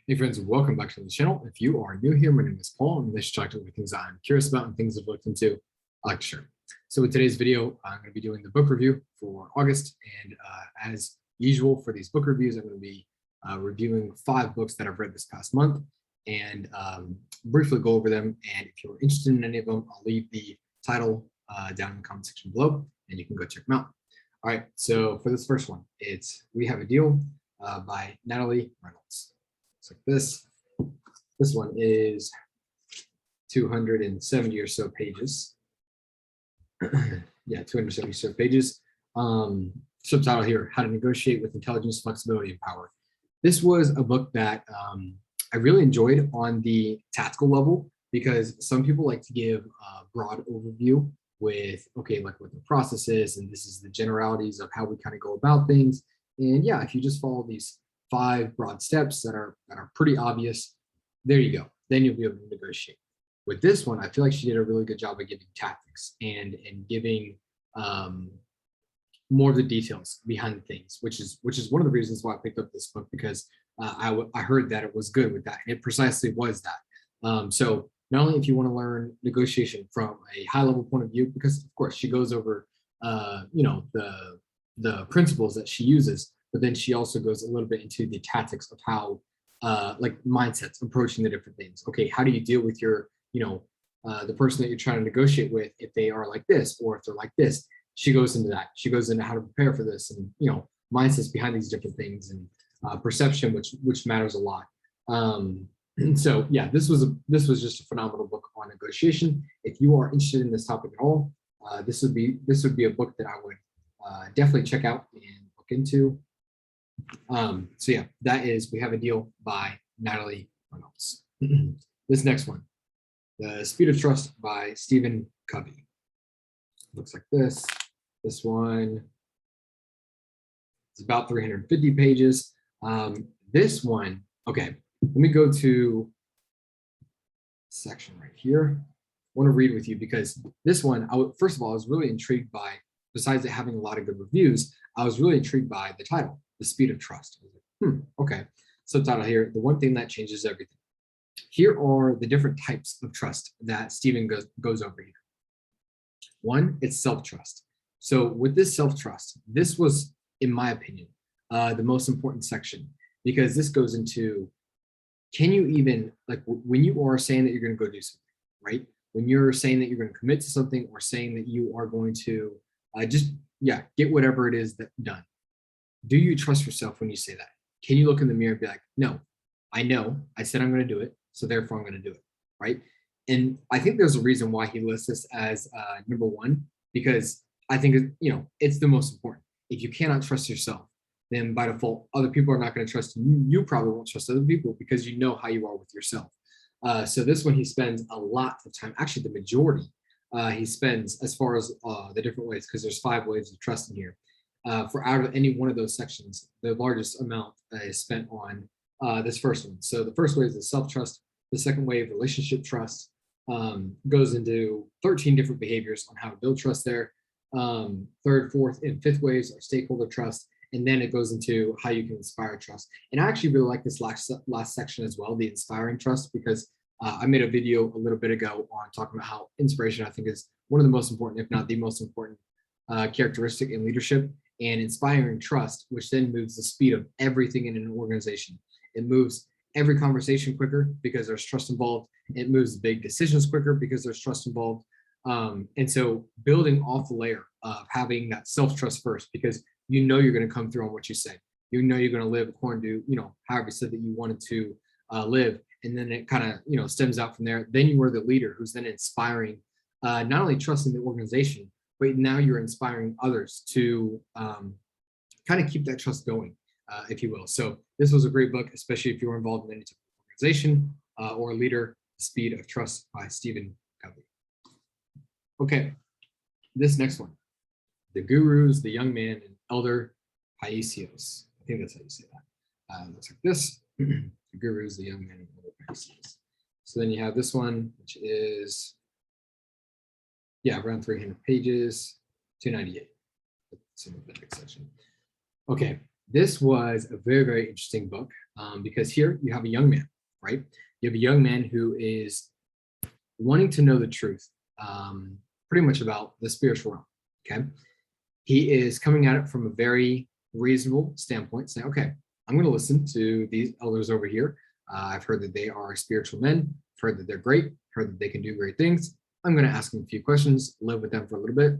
Hey friends, welcome back to the channel. If you are new here, my name is Paul, and this is talking about things I'm curious about and things I've looked into. I like to share. So with today's video, I'm going to be doing the book review for August, and as usual for these book reviews, I'm going to be reviewing 5 books that I've read this past month and briefly go over them. And if you're interested in any of them, I'll leave the title down in the comment section below, and you can go check them out. All right, so for this first one, it's We Have a Deal by Natalie Reynolds. Like this one is 270 or so pages. Yeah, 270 or so pages. Subtitle here: How to Negotiate with Intelligence, Flexibility, and Power. This was a book that I really enjoyed on the tactical level, because some people like to give a broad overview with, okay, like what the process is, and this is the generalities of how we kind of go about things. And yeah, if you just follow these 5 broad steps that are pretty obvious, there you go. Then you'll be able to negotiate. With this one, I feel like she did a really good job of giving tactics and giving more of the details behind things, which is one of the reasons why I picked up this book, because I heard that it was good with that, and it precisely was that. So not only if you want to learn negotiation from a high level point of view, because of course she goes over the principles that she uses, but then she also goes a little bit into the tactics of how like mindsets, approaching the different things. Okay, how do you deal with your the person that you're trying to negotiate with if they are like this, or if they're like this? She goes into that. She goes into how to prepare for this, and mindsets behind these different things, and perception, which matters a lot. And so yeah, this was just a phenomenal book on negotiation. If you are interested in this topic at all, this would be a book that I would definitely check out and look into. So yeah, that is We Have a Deal by Natalie Reynolds. This next one, The Speed of Trust by Stephen Covey. Looks like this. This one is about 350 pages. This one, okay, let me go to section right here. I want to read with you, because this one, first of all, I was really intrigued by, besides it having a lot of good reviews, I was really intrigued by the title, The Speed of Trust. I was like, okay. Subtitle here: The One Thing That Changes Everything. Here are the different types of trust that Stephen goes over here. One, it's self-trust. So with this self-trust, this was, in my opinion, the most important section, because this goes into, can you even, like, when you are saying that you're going to go do something, right? When you're saying that you're going to commit to something, or saying that you are going to get whatever it is that done. Do you trust yourself when you say that? Can you look in the mirror and be like, no, I know, I said I'm going to do it, so therefore I'm going to do it, right? And I think there's a reason why he lists this as number 1, because I think it's the most important. If you cannot trust yourself, then by default, other people are not going to trust you. You probably won't trust other people, because you know how you are with yourself. So this one, he spends a lot of time, actually the majority, he spends, as far as the different ways, because there's 5 ways of trust in here. For out of any one of those sections, the largest amount is spent on this first one. So the first way is the self-trust. The second wave, relationship trust, goes into 13 different behaviors on how to build trust there. 3rd, 4th, and 5th waves are stakeholder trust. And then it goes into how you can inspire trust. And I actually really like this last section as well, the inspiring trust, because I made a video a little bit ago on talking about how inspiration, I think, is one of the most important, if not the most important, characteristic in leadership. And inspiring trust, which then moves the speed of everything in an organization. It moves every conversation quicker because there's trust involved. It moves big decisions quicker because there's trust involved. And so building off the layer of having that self-trust first, because you're going to come through on what you say. You're going to live according to, however you said that you wanted to live. And then it kind of, stems out from there. Then you are the leader who's then inspiring, not only trust in the organization, but now you're inspiring others to kind of keep that trust going, if you will. So this was a great book, especially if you're involved in any type of organization or a leader. The Speed of Trust by Stephen Covey. Okay, this next one, The Gurus, the Young Man, and Elder Paisios. I think that's how you say that. Looks like this. The Gurus, the Young Man, and Elder Paisios. So then you have this one, which is, around 300 pages, 298. Sympathetic section. Okay, this was a very, very interesting book because here you have a young man, right? You have a young man who is wanting to know the truth, pretty much about the spiritual realm. Okay, he is coming at it from a very reasonable standpoint, saying, "Okay, I'm going to listen to these elders over here. I've heard that they are spiritual men. I've heard that they're great. Heard that they can do great things. I'm going to ask them a few questions, live with them for a little bit,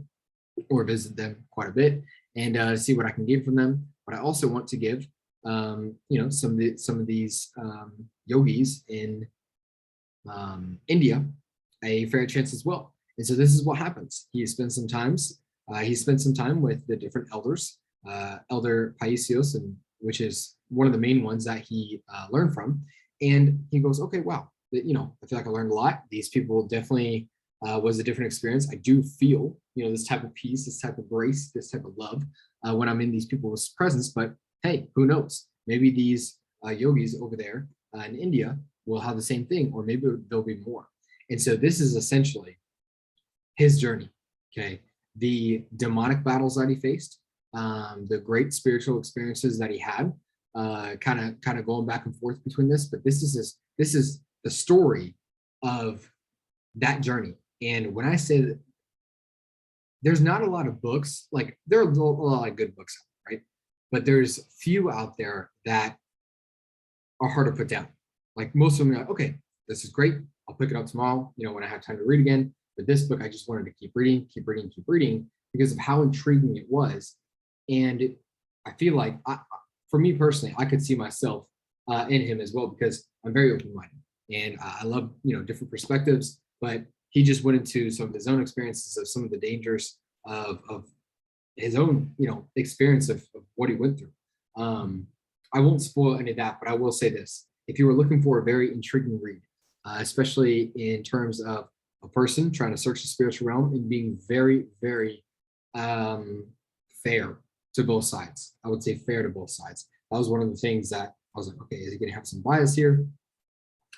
or visit them quite a bit, and see what I can gain from them. But I also want to give, some of these yogis in India a fair chance as well." And so this is what happens. He spent some time with the different elders, Elder Paisios, and which is one of the main ones that he learned from. And he goes, "Okay, wow, I feel like I learned a lot. These people definitely was a different experience. I do feel, this type of peace, this type of grace, this type of love when I'm in these people's presence. But hey, who knows? Maybe these yogis over there in India will have the same thing, or maybe there'll be more." And so this is essentially his journey. Okay, the demonic battles that he faced, the great spiritual experiences that he had, kind of going back and forth between this. But this is the story of that journey. And when I say that there's not a lot of books, like there are a lot of good books, right? But there's few out there that are hard to put down. Like most of them are like, okay, this is great. I'll pick it up tomorrow, when I have time to read again. But this book, I just wanted to keep reading because of how intriguing it was. And I feel like, for me personally, I could see myself in him as well, because I'm very open-minded and I love, different perspectives. But he just went into some of his own experiences of some of the dangers of his own, experience of what he went through. I won't spoil any of that, but I will say this. If you were looking for a very intriguing read, especially in terms of a person trying to search the spiritual realm and being very, very fair to both sides, I would say fair to both sides. That was one of the things that I was like, okay, is he going to have some bias here?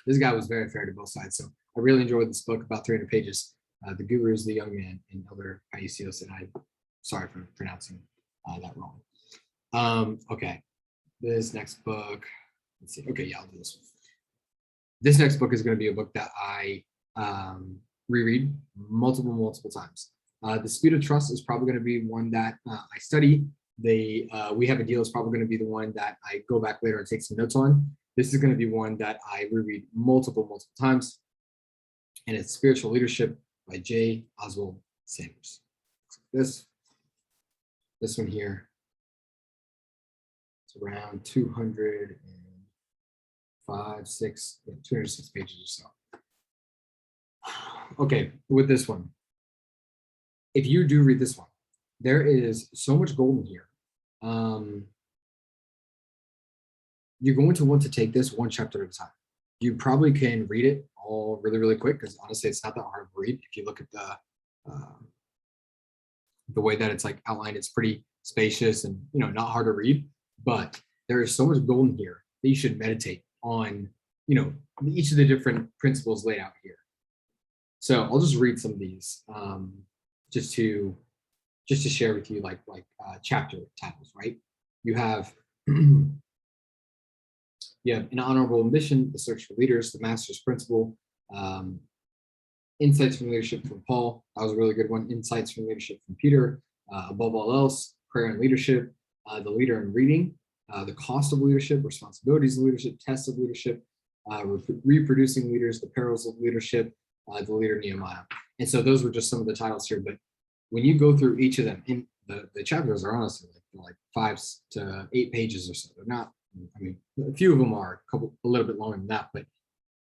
This guy was very fair to both sides. So I really enjoyed this book, about 300 pages. The Guru is the Young Man, and Elder Paisios, and I'm sorry for pronouncing that wrong. Okay, this next book, let's see. Okay, yeah, I'll do this one. This next book is going to be a book that I reread multiple times. The Speed of Trust is probably going to be one that I study. We Have a Deal is probably going to be the one that I go back later and take some notes on. This is going to be one that I reread multiple times, and it's Spiritual Leadership by J. Oswald Sanders. This one here, it's around 206 pages or so. Okay, with this one, if you do read this one, there is so much gold in here. You're going to want to take this one chapter at a time. You probably can read it all really quick, because honestly, it's not that hard to read. If you look at the way that it's like outlined, it's pretty spacious and not hard to read. But there is so much gold in here that you should meditate on, each of the different principles laid out here. So I'll just read some of these, just to share with you, like chapter titles, right? You have An Honorable Ambition, The Search for Leaders, The Master's Principle, Insights from Leadership from Paul. That was a really good one. Insights from Leadership from Peter. Above All Else, Prayer and Leadership, The Leader in Reading, The Cost of Leadership, Responsibilities of Leadership, Tests of Leadership, Reproducing Leaders, The Perils of Leadership, The Leader Nehemiah. And so those were just some of the titles here. But when you go through each of them, in the chapters are honestly like 5 to 8 pages or so. They're not, a few of them are a little bit longer than that, but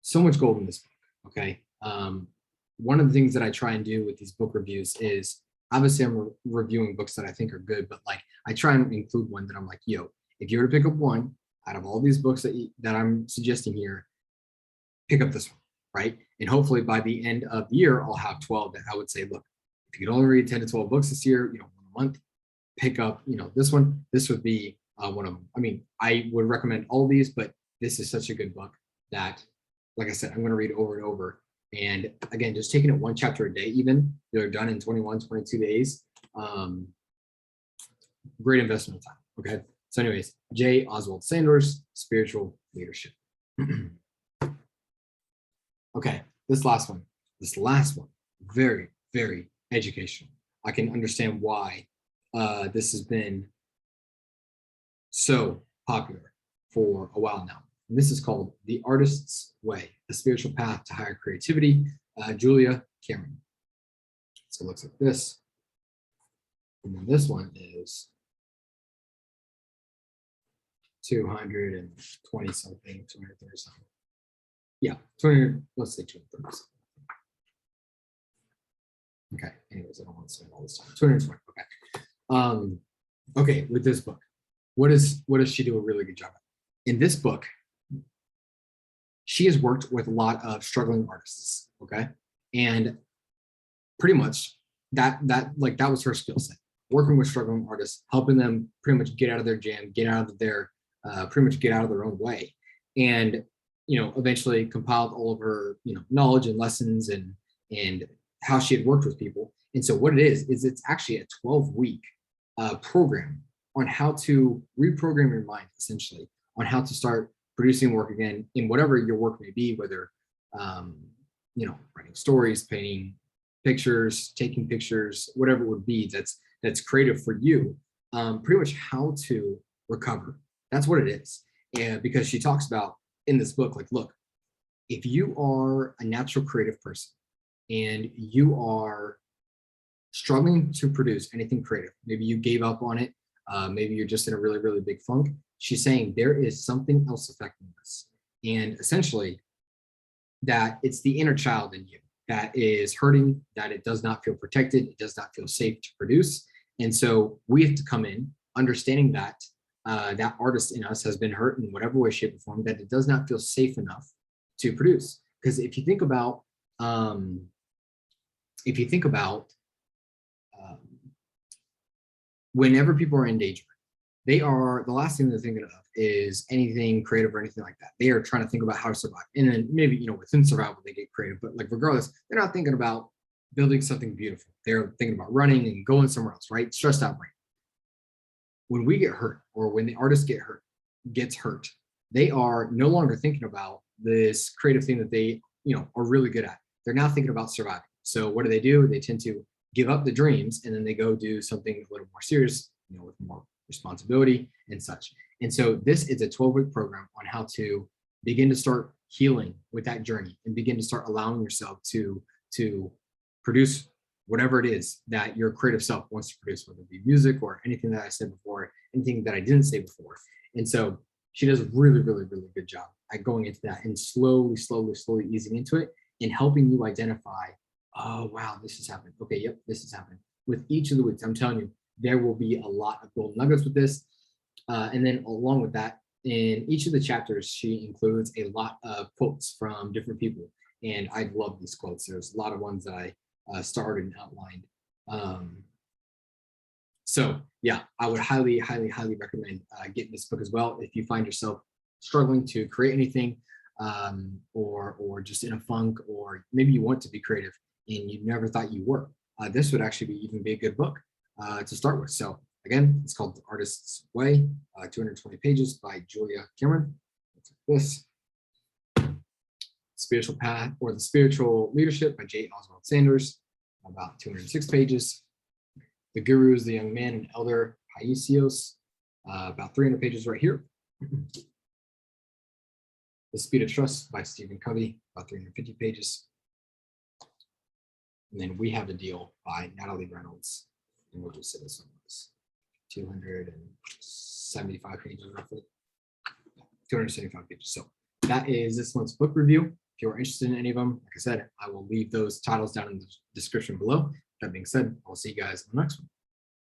so much gold in this book. Okay. One of the things that I try and do with these book reviews is, obviously I'm reviewing books that I think are good, but like I try and include one that I'm like, yo, if you were to pick up one out of all these books that I'm suggesting here, pick up this one, right? And hopefully by the end of the year, I'll have 12 that I would say, look, if you could only read 10 to 12 books this year, one a month, pick up, this one. This would be one of them. I would recommend all of these, but this is such a good book that, like I said, I'm going to read over and over. And again, just taking it one chapter a day, even they're done in 21, 22 days. Great investment of time. Okay. So anyways, J. Oswald Sanders, Spiritual Leadership. Okay, this last one, very, very educational. I can understand why this has been so popular for a while now. And this is called The Artist's Way, A Spiritual Path to Higher Creativity, Julia Cameron. So it looks like this. And then this one is 220 something, 230 something. Yeah, 200, let's say 230 something. Okay, anyways, I don't want to spend all this time. 220, okay. Okay, with this book, what does she do a really good job at? In this book, she has worked with a lot of struggling artists, okay? And pretty much that was her skill set, working with struggling artists, helping them pretty much get out of their jam, get out of their own way. And, eventually compiled all of her, knowledge and lessons and how she had worked with people. And so what it is it's actually a 12-week program on how to reprogram your mind, essentially, on how to start producing work again in whatever your work may be, whether, writing stories, painting pictures, taking pictures, whatever it would be that's creative for you, pretty much how to recover. That's what it is. And because she talks about in this book, like, look, if you are a natural creative person and you are struggling to produce anything creative, maybe you gave up on it, maybe you're just in a really, really big funk, she's saying there is something else affecting this. And essentially that it's the inner child in you that is hurting, that it does not feel protected, it does not feel safe to produce. And so we have to come in understanding that that artist in us has been hurt in whatever way, shape, or form, that it does not feel safe enough to produce. Because if you think about whenever people are in danger, they are, the last thing they're thinking of is anything creative or anything like that. They are trying to think about how to survive. And then maybe, within survival, they get creative, but like regardless, they're not thinking about building something beautiful. They're thinking about running and going somewhere else, right? Stressed out brain. When we get hurt, or when the artist gets hurt, they are no longer thinking about this creative thing that they, are really good at. They're now thinking about surviving. So what do? They tend to give up the dreams, and then they go do something a little more serious, with more responsibility and such. And so this is a 12-week program on how to begin to start healing with that journey and begin to start allowing yourself to produce whatever it is that your creative self wants to produce, whether it be music or anything that I said before, anything that I didn't say before. And so she does a really, really, really good job at going into that and slowly easing into it and helping you identify, oh, wow, this has happened. Okay, yep, this has happened. With each of the weeks, I'm telling you, there will be a lot of gold nuggets with this. And then along with that, in each of the chapters, she includes a lot of quotes from different people. And I love these quotes. There's a lot of ones that I started and outlined. So yeah, I would highly recommend getting this book as well. If you find yourself struggling to create anything, or just in a funk, or maybe you want to be creative and you never thought you were, this would actually even be a good book to start with. So again, it's called The Artist's Way, 220 pages by Julia Cameron. It's like this. Spiritual Path, or The Spiritual Leadership by J. Oswald Sanders, about 206 pages. The Guru is the Young Man and Elder Paisios, about 300 pages right here. The Speed of Trust by Stephen Covey, about 350 pages. And then We Have a Deal by Natalie Reynolds, and we'll just say this one was 275 pages roughly. 275 pages. So that is this month's book review. If you're interested in any of them, like I said, I will leave those titles down in the description below. That being said, I'll see you guys on the next one.